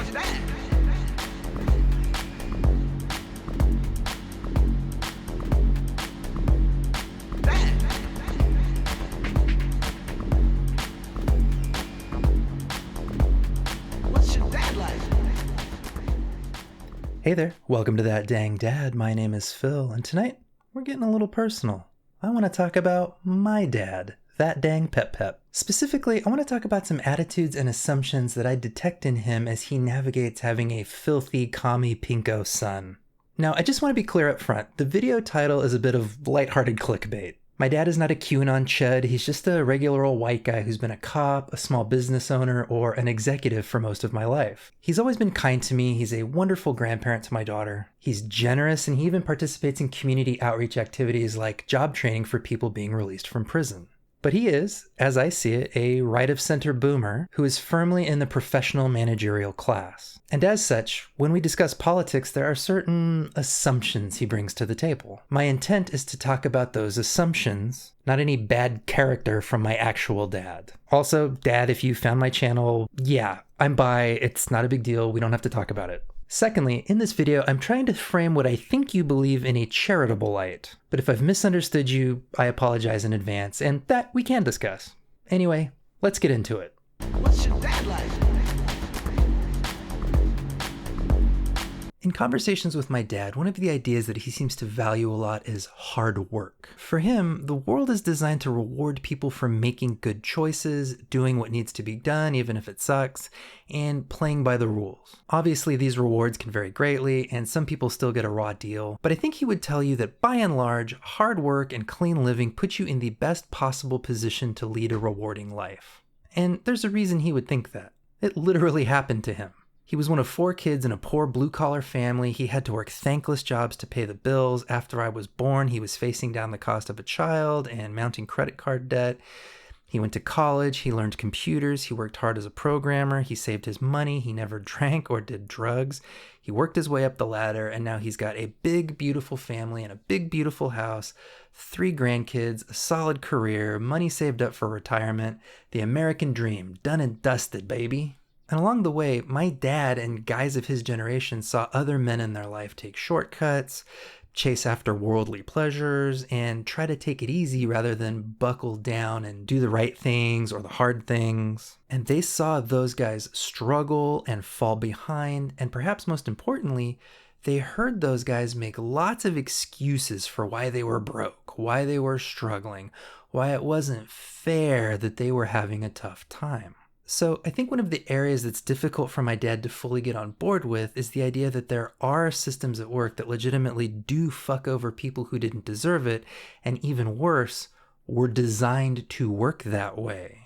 about your dad? What's your dad like? Hey there, welcome to That Dang Dad. My name is Phil, and tonight we're getting a little personal. I want to talk about my dad, that dang Pep. Specifically, I want to talk about some attitudes and assumptions that I detect in him as he navigates having a filthy, commie pinko son. Now, I just want to be clear up front. The video title is a bit of lighthearted clickbait. My dad is not a QAnon chud, he's just a regular old white guy who's been a cop, a small business owner, or an executive for most of my life. He's always been kind to me, he's a wonderful grandparent to my daughter. He's generous, and he even participates in community outreach activities like job training for people being released from prison. But he is, as I see it, a right-of-center boomer who is firmly in the professional managerial class. And as such, when we discuss politics, there are certain assumptions he brings to the table. My intent is to talk about those assumptions, not any bad character from my actual dad. Also, Dad, if you found my channel, yeah, I'm bi, it's not a big deal, we don't have to talk about it. Secondly, in this video, I'm trying to frame what I think you believe in a charitable light. But if I've misunderstood you, I apologize in advance, and that we can discuss. Anyway, let's get into it. What's your dad like? In conversations with my dad, one of the ideas that he seems to value a lot is hard work. For him, the world is designed to reward people for making good choices, doing what needs to be done even if it sucks, and playing by the rules. Obviously, these rewards can vary greatly, and some people still get a raw deal, but I think he would tell you that by and large, hard work and clean living put you in the best possible position to lead a rewarding life. And there's a reason he would think that. It literally happened to him. He was one of 4 kids in a poor blue-collar family. He had to work thankless jobs to pay the bills. After I was born, he was facing down the cost of a child and mounting credit card debt. He went to college, he learned computers, he worked hard as a programmer, he saved his money, he never drank or did drugs. He worked his way up the ladder, and now he's got a big, beautiful family and a big, beautiful house, 3 grandkids, a solid career, money saved up for retirement, the American dream, done and dusted, baby. And along the way, my dad and guys of his generation saw other men in their life take shortcuts, chase after worldly pleasures, and try to take it easy rather than buckle down and do the right things or the hard things. And they saw those guys struggle and fall behind, and perhaps most importantly, they heard those guys make lots of excuses for why they were broke, why they were struggling, why it wasn't fair that they were having a tough time. So I think one of the areas that's difficult for my dad to fully get on board with is the idea that there are systems at work that legitimately do fuck over people who didn't deserve it, and even worse, were designed to work that way.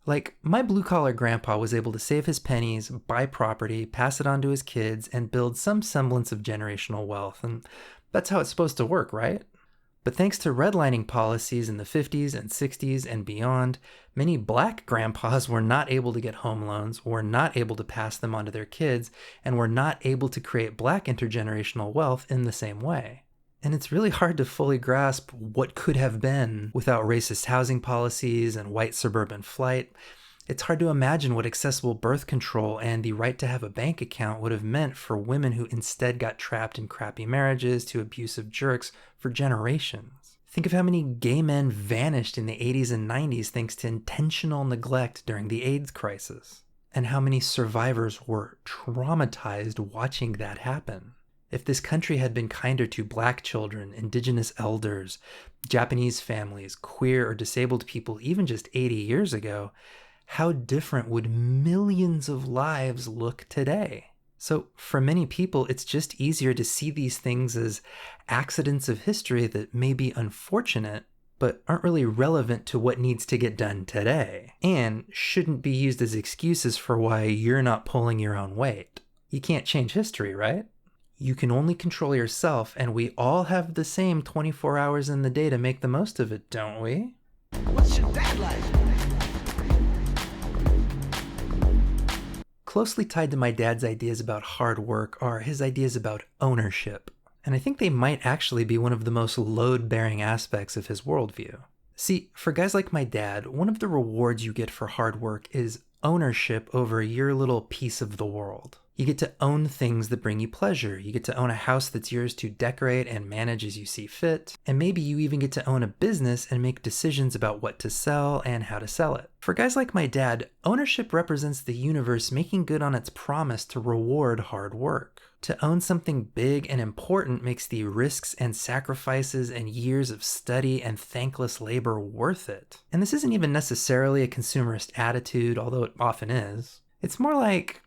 Like, my blue-collar grandpa was able to save his pennies, buy property, pass it on to his kids, and build some semblance of generational wealth, and that's how it's supposed to work, right? But thanks to redlining policies in the 50s and 60s and beyond, many black grandpas were not able to get home loans, were not able to pass them on to their kids, and were not able to create black intergenerational wealth in the same way. And it's really hard to fully grasp what could have been without racist housing policies and white suburban flight. It's hard to imagine what accessible birth control and the right to have a bank account would have meant for women who instead got trapped in crappy marriages to abusive jerks for generations. Think of how many gay men vanished in the 80s and 90s thanks to intentional neglect during the AIDS crisis, and how many survivors were traumatized watching that happen. If this country had been kinder to black children, indigenous elders, Japanese families, queer or disabled people even just 80 years ago, how different would millions of lives look today? So for many people, it's just easier to see these things as accidents of history that may be unfortunate, but aren't really relevant to what needs to get done today, and shouldn't be used as excuses for why you're not pulling your own weight. You can't change history, right? You can only control yourself, and we all have the same 24 hours in the day to make the most of it, don't we? What's your dad like? Closely tied to my dad's ideas about hard work are his ideas about ownership, and I think they might actually be one of the most load-bearing aspects of his worldview. See, for guys like my dad, one of the rewards you get for hard work is ownership over your little piece of the world. You get to own things that bring you pleasure. You get to own a house that's yours to decorate and manage as you see fit. And maybe you even get to own a business and make decisions about what to sell and how to sell it. For guys like my dad, ownership represents the universe making good on its promise to reward hard work. To own something big and important makes the risks and sacrifices and years of study and thankless labor worth it. And this isn't even necessarily a consumerist attitude, although it often is. It's more like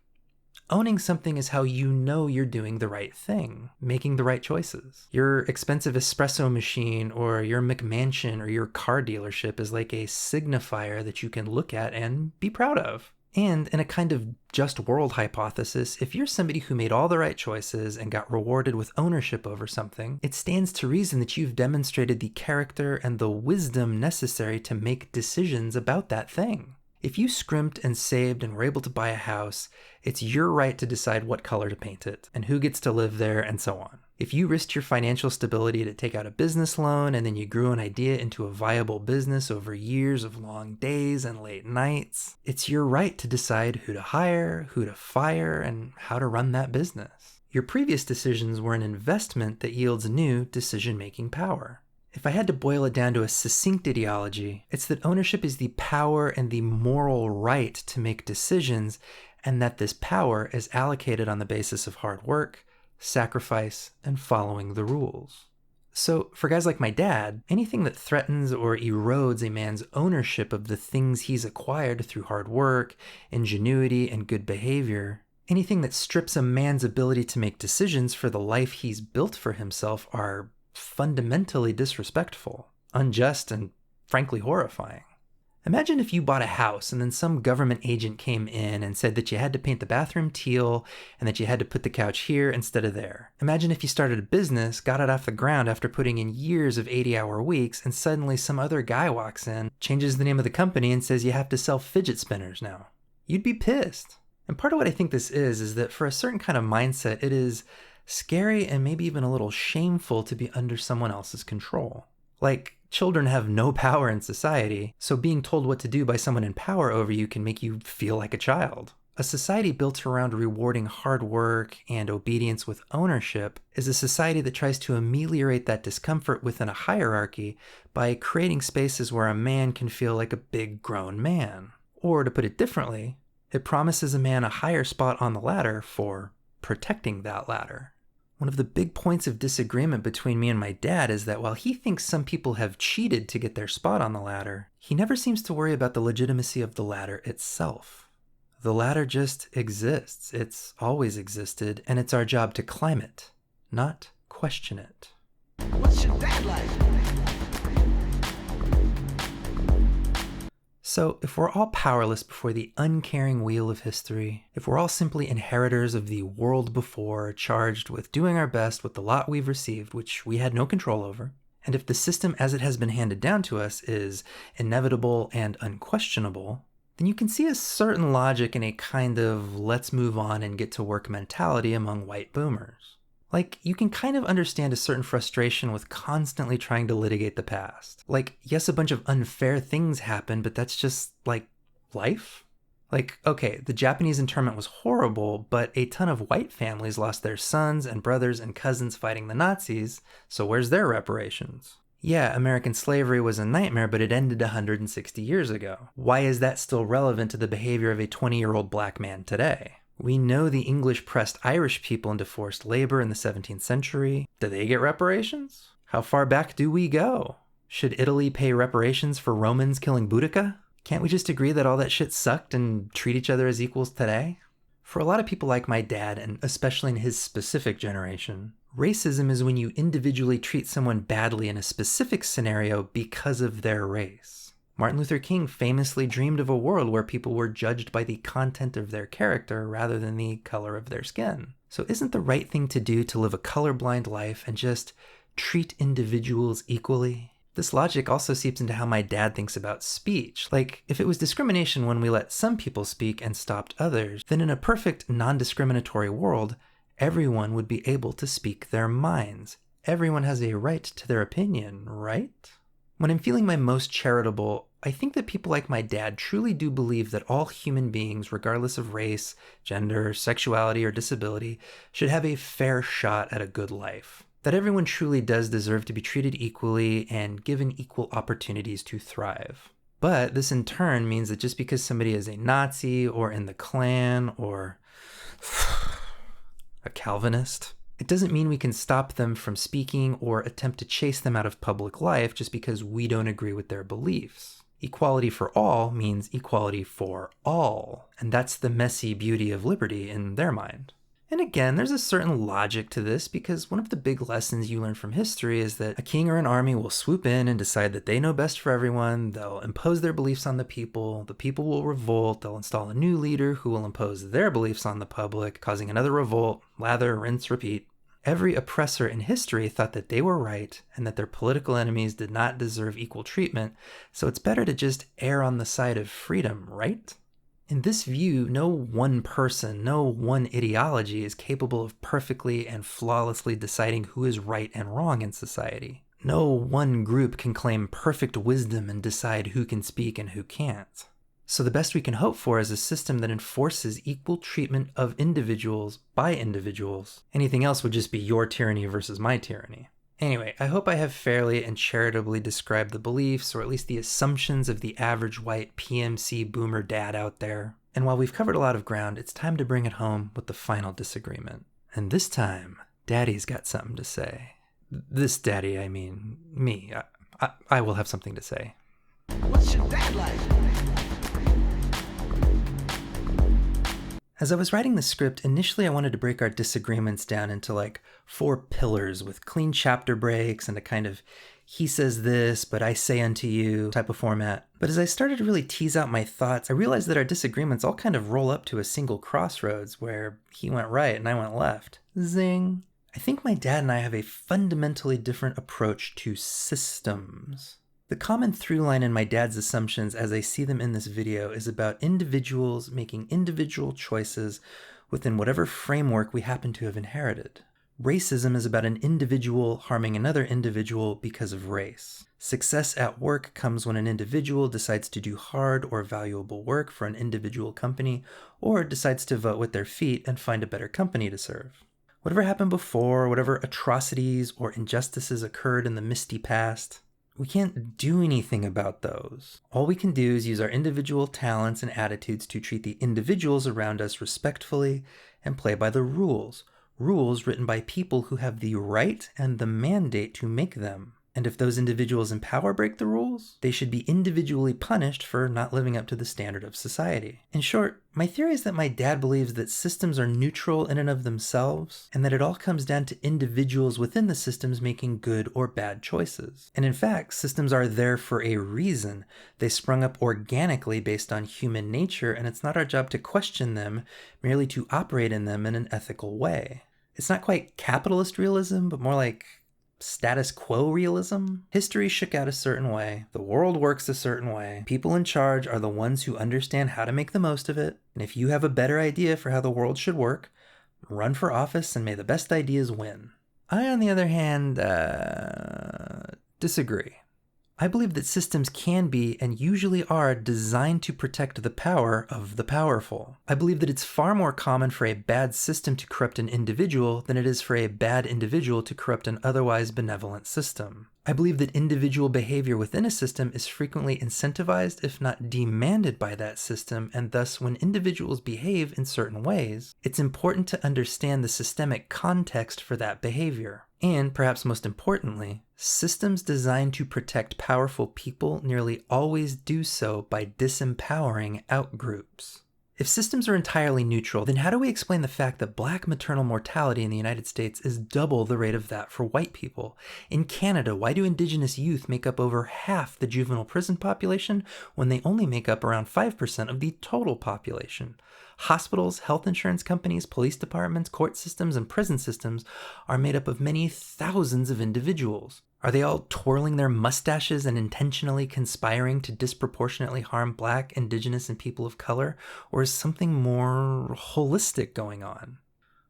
owning something is how you know you're doing the right thing, making the right choices. Your expensive espresso machine or your McMansion or your car dealership is like a signifier that you can look at and be proud of. And in a kind of just world hypothesis, if you're somebody who made all the right choices and got rewarded with ownership over something, it stands to reason that you've demonstrated the character and the wisdom necessary to make decisions about that thing. If you scrimped and saved and were able to buy a house, it's your right to decide what color to paint it and who gets to live there and so on. If you risked your financial stability to take out a business loan and then you grew an idea into a viable business over years of long days and late nights, it's your right to decide who to hire, who to fire, and how to run that business. Your previous decisions were an investment that yields new decision-making power. If I had to boil it down to a succinct ideology, it's that ownership is the power and the moral right to make decisions, and that this power is allocated on the basis of hard work, sacrifice, and following the rules. So for guys like my dad, anything that threatens or erodes a man's ownership of the things he's acquired through hard work, ingenuity, and good behavior, anything that strips a man's ability to make decisions for the life he's built for himself are fundamentally disrespectful, unjust, and frankly horrifying. Imagine if you bought a house and then some government agent came in and said that you had to paint the bathroom teal and that you had to put the couch here instead of there. Imagine if you started a business, got it off the ground after putting in years of 80-hour weeks, and suddenly some other guy walks in, changes the name of the company, and says you have to sell fidget spinners now. You'd be pissed. And part of what I think this is that for a certain kind of mindset, it is scary and maybe even a little shameful to be under someone else's control. Like, children have no power in society, so being told what to do by someone in power over you can make you feel like a child. A society built around rewarding hard work and obedience with ownership is a society that tries to ameliorate that discomfort within a hierarchy by creating spaces where a man can feel like a big grown man. Or to put it differently, it promises a man a higher spot on the ladder for protecting that ladder. One of the big points of disagreement between me and my dad is that while he thinks some people have cheated to get their spot on the ladder, he never seems to worry about the legitimacy of the ladder itself. The ladder just exists. It's always existed, and it's our job to climb it, not question it. What's your dad like? So, if we're all powerless before the uncaring wheel of history, if we're all simply inheritors of the world before, charged with doing our best with the lot we've received, which we had no control over, and if the system as it has been handed down to us is inevitable and unquestionable, then you can see a certain logic in a kind of let's move on and get to work mentality among white boomers. Like, you can kind of understand a certain frustration with constantly trying to litigate the past. Like, yes, a bunch of unfair things happen, but that's just, like, life? Like, okay, the Japanese internment was horrible, but a ton of white families lost their sons and brothers and cousins fighting the Nazis, so where's their reparations? Yeah, American slavery was a nightmare, but it ended 160 years ago. Why is that still relevant to the behavior of a 20-year-old black man today? We know the English pressed Irish people into forced labor in the 17th century. Do they get reparations? How far back do we go? Should Italy pay reparations for Romans killing Boudica? Can't we just agree that all that shit sucked and treat each other as equals today? For a lot of people like my dad, and especially in his specific generation, racism is when you individually treat someone badly in a specific scenario because of their race. Martin Luther King famously dreamed of a world where people were judged by the content of their character rather than the color of their skin. So isn't the right thing to do to live a colorblind life and just treat individuals equally? This logic also seeps into how my dad thinks about speech. Like, if it was discrimination when we let some people speak and stopped others, then in a perfect non-discriminatory world, everyone would be able to speak their minds. Everyone has a right to their opinion, right? When I'm feeling my most charitable, I think that people like my dad truly do believe that all human beings, regardless of race, gender, sexuality, or disability, should have a fair shot at a good life. That everyone truly does deserve to be treated equally and given equal opportunities to thrive. But this in turn means that just because somebody is a Nazi or in the Klan or a Calvinist, it doesn't mean we can stop them from speaking or attempt to chase them out of public life just because we don't agree with their beliefs. Equality for all means equality for all, and that's the messy beauty of liberty in their mind. And again, there's a certain logic to this because one of the big lessons you learn from history is that a king or an army will swoop in and decide that they know best for everyone, they'll impose their beliefs on the people will revolt, they'll install a new leader who will impose their beliefs on the public, causing another revolt, lather, rinse, repeat. Every oppressor in history thought that they were right and that their political enemies did not deserve equal treatment, so it's better to just err on the side of freedom, right? In this view, no one person, no one ideology is capable of perfectly and flawlessly deciding who is right and wrong in society. No one group can claim perfect wisdom and decide who can speak and who can't. So the best we can hope for is a system that enforces equal treatment of individuals by individuals. Anything else would just be your tyranny versus my tyranny. Anyway, I hope I have fairly and charitably described the beliefs, or at least the assumptions of the average white PMC boomer dad out there. And while we've covered a lot of ground, it's time to bring it home with the final disagreement. And this time, Daddy's got something to say. This daddy, I mean, me. I will have something to say. What's your dad like? As I was writing the script, initially I wanted to break our disagreements down into like 4 pillars with clean chapter breaks and a kind of he says this, but I say unto you type of format. But as I started to really tease out my thoughts, I realized that our disagreements all kind of roll up to a single crossroads where he went right and I went left. Zing. I think my dad and I have a fundamentally different approach to systems. The common through line in my dad's assumptions as I see them in this video is about individuals making individual choices within whatever framework we happen to have inherited. Racism is about an individual harming another individual because of race. Success at work comes when an individual decides to do hard or valuable work for an individual company or decides to vote with their feet and find a better company to serve. Whatever happened before, whatever atrocities or injustices occurred in the misty past, we can't do anything about those. All we can do is use our individual talents and attitudes to treat the individuals around us respectfully and play by the rules. Rules written by people who have the right and the mandate to make them. And if those individuals in power break the rules, they should be individually punished for not living up to the standard of society. In short, my theory is that my dad believes that systems are neutral in and of themselves, and that it all comes down to individuals within the systems making good or bad choices. And in fact, systems are there for a reason. They sprung up organically based on human nature, and it's not our job to question them, merely to operate in them in an ethical way. It's not quite capitalist realism, but more like status quo realism. History shook out a certain way. The world works a certain way. People in charge are the ones who understand how to make the most of it. And if you have a better idea for how the world should work, run for office and may the best ideas win. I, on the other hand, disagree. I believe that systems can be, and usually are, designed to protect the power of the powerful. I believe that it's far more common for a bad system to corrupt an individual than it is for a bad individual to corrupt an otherwise benevolent system. I believe that individual behavior within a system is frequently incentivized, if not demanded by that system, and thus when individuals behave in certain ways, it's important to understand the systemic context for that behavior. And, perhaps most importantly, systems designed to protect powerful people nearly always do so by disempowering outgroups. If systems are entirely neutral, then how do we explain the fact that Black maternal mortality in the United States is double the rate of that for white people? In Canada, why do Indigenous youth make up over half the juvenile prison population when they only make up around 5% of the total population? Hospitals, health insurance companies, police departments, court systems, and prison systems are made up of many thousands of individuals. Are they all twirling their mustaches and intentionally conspiring to disproportionately harm Black, Indigenous, and people of color? Or is something more holistic going on?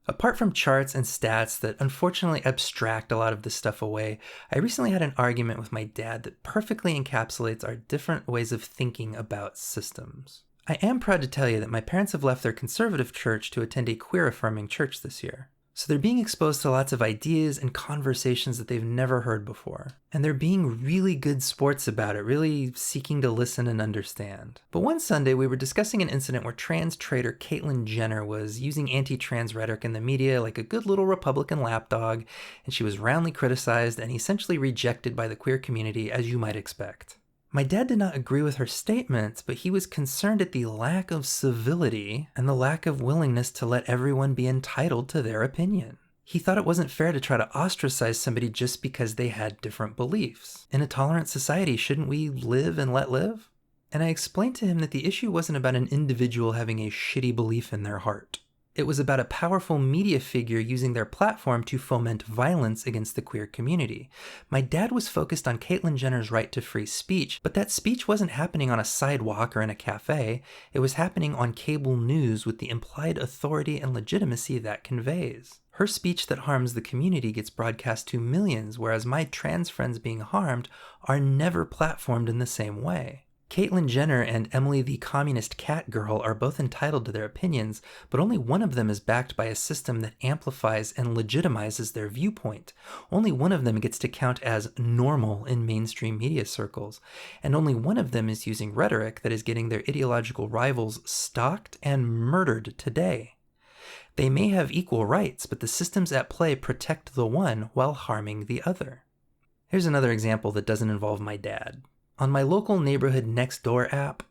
Apart from charts and stats that unfortunately abstract a lot of this stuff away, I recently had an argument with my dad that perfectly encapsulates our different ways of thinking about systems. I am proud to tell you that my parents have left their conservative church to attend a queer-affirming church this year. So they're being exposed to lots of ideas and conversations that they've never heard before. And they're being really good sports about it, really seeking to listen and understand. But one Sunday, we were discussing an incident where trans traitor Caitlyn Jenner was using anti-trans rhetoric in the media like a good little Republican lapdog, and she was roundly criticized and essentially rejected by the queer community, as you might expect. My dad did not agree with her statements, but he was concerned at the lack of civility and the lack of willingness to let everyone be entitled to their opinion. He thought it wasn't fair to try to ostracize somebody just because they had different beliefs. In a tolerant society, shouldn't we live and let live? And I explained to him that the issue wasn't about an individual having a shitty belief in their heart. It was about a powerful media figure using their platform to foment violence against the queer community. My dad was focused on Caitlyn Jenner's right to free speech, but that speech wasn't happening on a sidewalk or in a cafe. It was happening on cable news with the implied authority and legitimacy that conveys. Her speech that harms the community gets broadcast to millions, whereas my trans friends being harmed are never platformed in the same way. Caitlyn Jenner and Emily the Communist Cat Girl are both entitled to their opinions, but only one of them is backed by a system that amplifies and legitimizes their viewpoint. Only one of them gets to count as normal in mainstream media circles, and only one of them is using rhetoric that is getting their ideological rivals stalked and murdered today. They may have equal rights, but the systems at play protect the one while harming the other. Here's another example that doesn't involve my dad. On my local neighborhood Nextdoor app,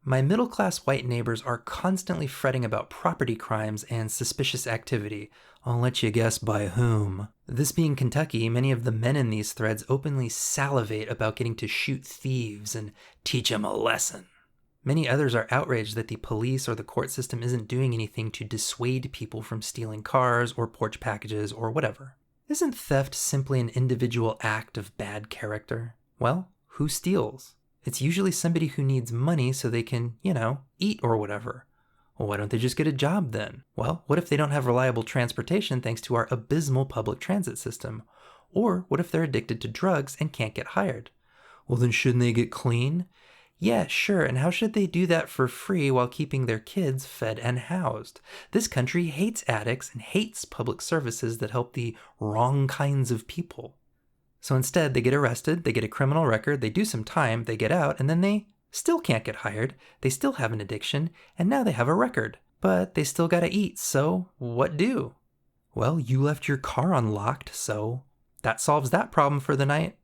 my middle-class white neighbors are constantly fretting about property crimes and suspicious activity. I'll let you guess by whom. This being Kentucky, many of the men in these threads openly salivate about getting to shoot thieves and teach them a lesson. Many others are outraged that the police or the court system isn't doing anything to dissuade people from stealing cars or porch packages or whatever. Isn't theft simply an individual act of bad character? Well, who steals? It's usually somebody who needs money so they can, eat or whatever. Well, why don't they just get a job then? Well, what if they don't have reliable transportation thanks to our abysmal public transit system? Or what if they're addicted to drugs and can't get hired? Well, then shouldn't they get clean? Yeah, sure, and how should they do that for free while keeping their kids fed and housed? This country hates addicts and hates public services that help the wrong kinds of people. So instead, they get arrested, they get a criminal record, they do some time, they get out, and then they still can't get hired, they still have an addiction, and now they have a record. But they still gotta eat, so what do? Well, you left your car unlocked, so that solves that problem for the night.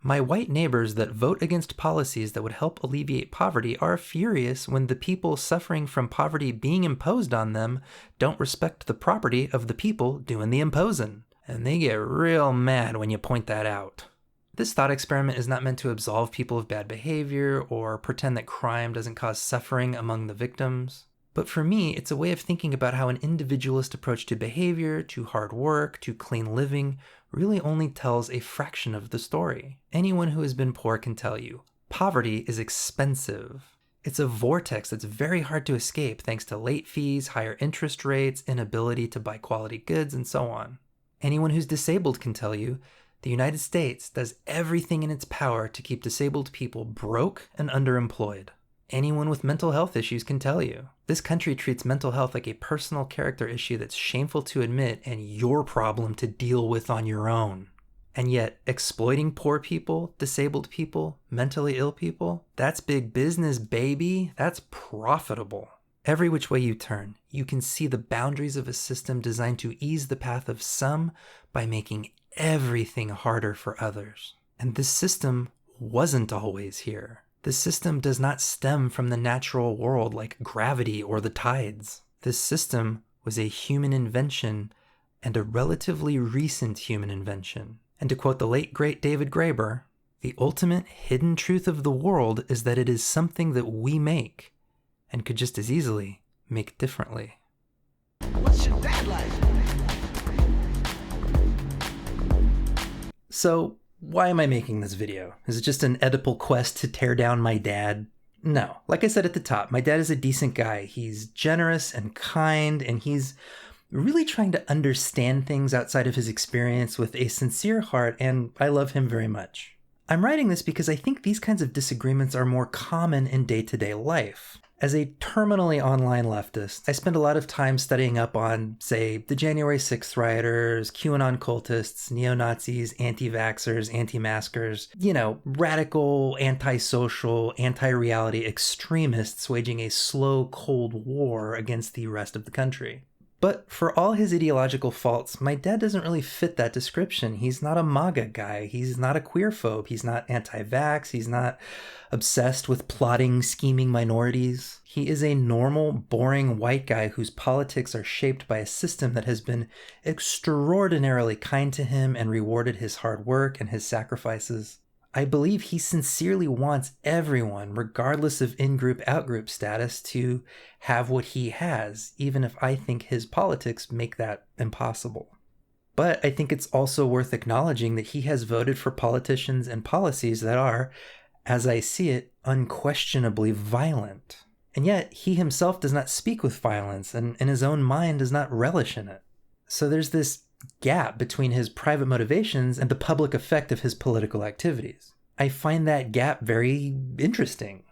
My white neighbors that vote against policies that would help alleviate poverty are furious when the people suffering from poverty being imposed on them don't respect the property of the people doing the imposing. And they get real mad when you point that out. This thought experiment is not meant to absolve people of bad behavior or pretend that crime doesn't cause suffering among the victims. But for me, it's a way of thinking about how an individualist approach to behavior, to hard work, to clean living really only tells a fraction of the story. Anyone who has been poor can tell you, poverty is expensive. It's a vortex that's very hard to escape thanks to late fees, higher interest rates, inability to buy quality goods, and so on. Anyone who's disabled can tell you the United States does everything in its power to keep disabled people broke and underemployed. Anyone with mental health issues can tell you this country treats mental health like a personal character issue that's shameful to admit and your problem to deal with on your own. And yet, exploiting poor people, disabled people, mentally ill people, that's big business, baby. That's profitable. Every which way you turn, you can see the boundaries of a system designed to ease the path of some by making everything harder for others. And this system wasn't always here. This system does not stem from the natural world like gravity or the tides. This system was a human invention and a relatively recent human invention. And to quote the late great David Graeber, the ultimate hidden truth of the world is that it is something that we make and could just as easily make differently. What's your dad like? So, why am I making this video? Is it just an Oedipal quest to tear down my dad? No. Like I said at the top, my dad is a decent guy. He's generous and kind, and he's really trying to understand things outside of his experience with a sincere heart, and I love him very much. I'm writing this because I think these kinds of disagreements are more common in day-to-day life. As a terminally online leftist, I spend a lot of time studying up on, say, the January 6th rioters, QAnon cultists, neo-Nazis, anti-vaxxers, anti-maskers, radical, antisocial, anti-reality extremists waging a slow, cold war against the rest of the country. But for all his ideological faults, my dad doesn't really fit that description. He's not a MAGA guy. He's not a queerphobe. He's not anti-vax. He's not obsessed with plotting, scheming minorities. He is a normal, boring white guy whose politics are shaped by a system that has been extraordinarily kind to him and rewarded his hard work and his sacrifices. I believe he sincerely wants everyone, regardless of in-group, out-group status, to have what he has, even if I think his politics make that impossible. But I think it's also worth acknowledging that he has voted for politicians and policies that are, as I see it, unquestionably violent. And yet, he himself does not speak with violence, and in his own mind does not relish in it. So there's this gap between his private motivations and the public effect of his political activities. I find that gap very interesting.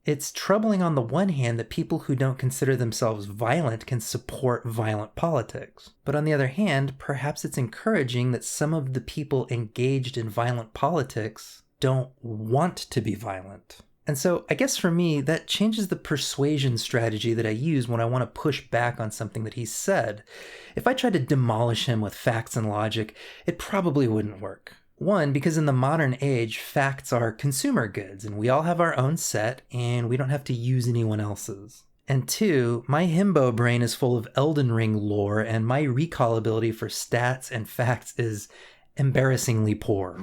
It's troubling on the one hand that people who don't consider themselves violent can support violent politics. But on the other hand, perhaps it's encouraging that some of the people engaged in violent politics don't want to be violent. And so I guess for me, that changes the persuasion strategy that I use when I want to push back on something that he said. If I tried to demolish him with facts and logic, it probably wouldn't work. One, because in the modern age, facts are consumer goods, and we all have our own set, and we don't have to use anyone else's. And two, my himbo brain is full of Elden Ring lore, and my recall ability for stats and facts is embarrassingly poor.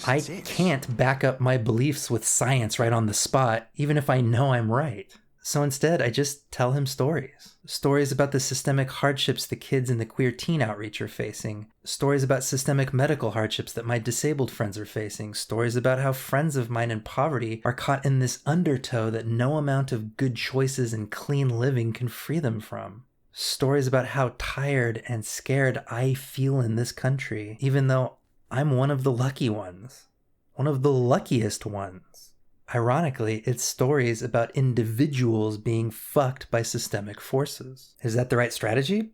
I can't back up my beliefs with science right on the spot, even if I know I'm right. So instead, I just tell him stories. Stories about the systemic hardships the kids in the queer teen outreach are facing. Stories about systemic medical hardships that my disabled friends are facing. Stories about how friends of mine in poverty are caught in this undertow that no amount of good choices and clean living can free them from. Stories about how tired and scared I feel in this country, even though I'm one of the lucky ones. One of the luckiest ones. Ironically, it's stories about individuals being fucked by systemic forces. Is that the right strategy?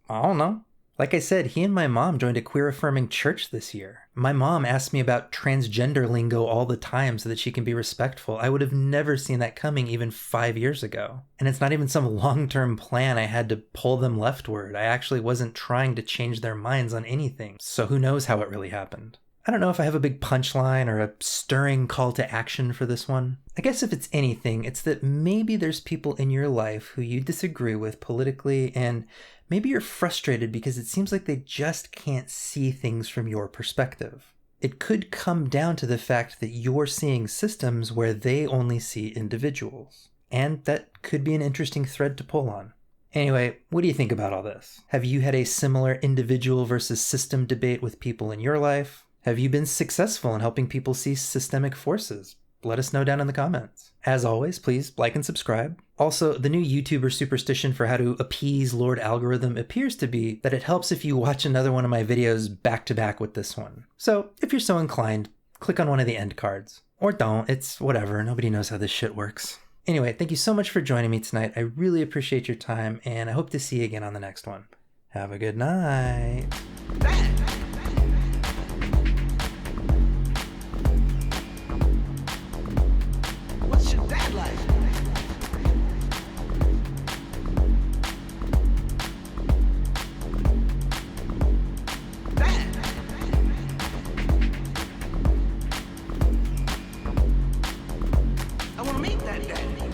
I don't know. Like I said, he and my mom joined a queer-affirming church this year. My mom asks me about transgender lingo all the time so that she can be respectful. I would have never seen that coming even 5 years ago. And it's not even some long-term plan I had to pull them leftward. I actually wasn't trying to change their minds on anything. So who knows how it really happened. I don't know if I have a big punchline or a stirring call to action for this one. I guess if it's anything, it's that maybe there's people in your life who you disagree with politically, and maybe you're frustrated because it seems like they just can't see things from your perspective. It could come down to the fact that you're seeing systems where they only see individuals. And that could be an interesting thread to pull on. Anyway, what do you think about all this? Have you had a similar individual versus system debate with people in your life? Have you been successful in helping people see systemic forces? Let us know down in the comments. As always, please like and subscribe. Also, the new YouTuber superstition for how to appease Lord Algorithm appears to be that it helps if you watch another one of my videos back to back with this one. So if you're so inclined, click on one of the end cards. Or don't, it's whatever, nobody knows how this shit works. Anyway, thank you so much for joining me tonight. I really appreciate your time, and I hope to see you again on the next one. Have a good night. What's your dad like? Dad. I want to meet that dad.